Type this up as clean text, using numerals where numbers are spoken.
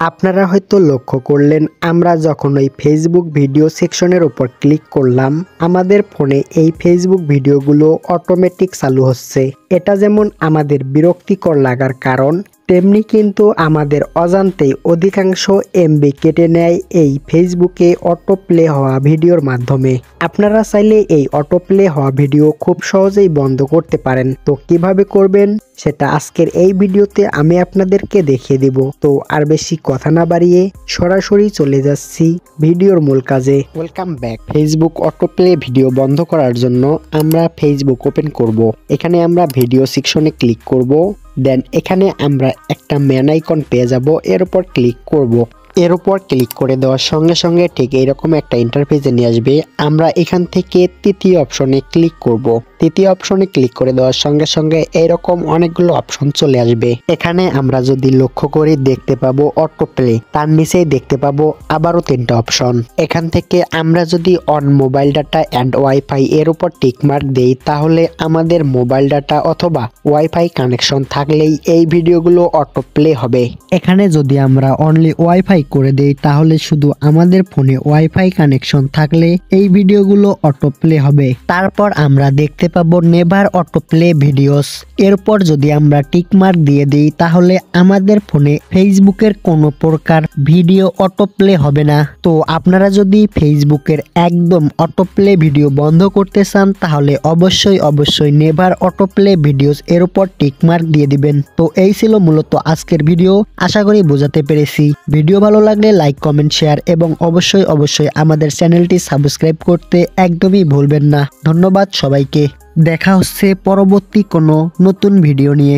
আপনারা হয়তো লক্ষ্য করলেন আমরা যখন ওই ফেসবুক ভিডিও সেকশনের উপর ক্লিক করলাম আমাদের ফোনে এই ফেসবুক ভিডিওগুলো অটোমেটিক চালু হচ্ছে। এটা যেমন আমাদের বিরক্তিকর লাগার কারণ, তেমনি কিন্তু আমাদের অজান্তেই অধিকাংশ এমবি কেটে নেয় এই ফেসবুকে অটো প্লে হওয়া ভিডিওর মাধ্যমে। আপনারা চাইলে এই অটো প্লে হওয়া ভিডিও খুব সহজেই বন্ধ করতে পারেন। তো কিভাবে করবেন সেটা আজকের এই ভিডিওতে আমি আপনাদেরকে দেখিয়ে দিব। তো আর বেশি কথা না বাড়িয়ে সরাসরি চলে যাচ্ছি ভিডিওর মূল কাজে। Welcome back. Facebook auto play video বন্ধ করার জন্য আমরা ফেসবুক ওপেন করব। এখানে আমরা ভিডিও সেকশনে ক্লিক করব। দেন এখানে আমরা একটা ম্যান আইকন পেয়ে যাব, এর উপর ক্লিক করব। এর উপর ক্লিক করে দেওয়ার সঙ্গে সঙ্গে ঠিক এরকম একটা ইন্টারফেসে নিয়ে আসবে। আমরা এখান থেকে তৃতীয় অপশনে ক্লিক করব। তৃতীয় অপশনে ক্লিক করে দেওয়ার সঙ্গে সঙ্গে এরকম অনেকগুলো অপশন চলে আসবে। এখানে আমরা যদি লক্ষ্য করি দেখতে পাবো অটো প্লে, তার নিচেই দেখতে পাবো আবারও 3টা অপশন। এখান থেকে আমরা যদি on mobile data and wifi এর উপর টিক মার্ক দেই তাহলে আমাদের মোবাইল ডাটা অথবা ওয়াইফাই কানেকশন থাকলেই এই ভিডিওগুলো অটো প্লে হবে। এখানে যদি আমরা অনলি ওয়াইফাই করে দেই তাহলে শুধু আমাদের ফোনে ওয়াইফাই কানেকশন থাকলে এই ভিডিওগুলো অটো প্লে হবে। তারপর আমরা দেখতে পাবো নেভার অটো প্লে ভিডিওস। এরপর যদি আমরা টিক মার্ক দিয়ে দিই তাহলে আমাদের ফোনে ফেসবুকের কোনো প্রকার ভিডিও অটো প্লে হবে না। তো আপনারা যদি ফেসবুকের একদম অটো প্লে ভিডিও বন্ধ করতে চান তাহলে অবশ্যই নেভার অটো প্লে ভিডিওস এর উপর টিক মার্ক দিয়ে দিবেন। তো এই ছিল মূলত আজকের ভিডিও, আশা করি বোঝাতে পেরেছি। ভিডিও ভালো লাগলে লাইক, কমেন্ট, শেয়ার এবং অবশ্যই আমাদের চ্যানেলটি সাবস্ক্রাইব করতে একদমই ভুলবেন না। ধন্যবাদ সবাইকে। দেখা হচ্ছে পরবর্তী কোনো নতুন ভিডিও নিয়ে।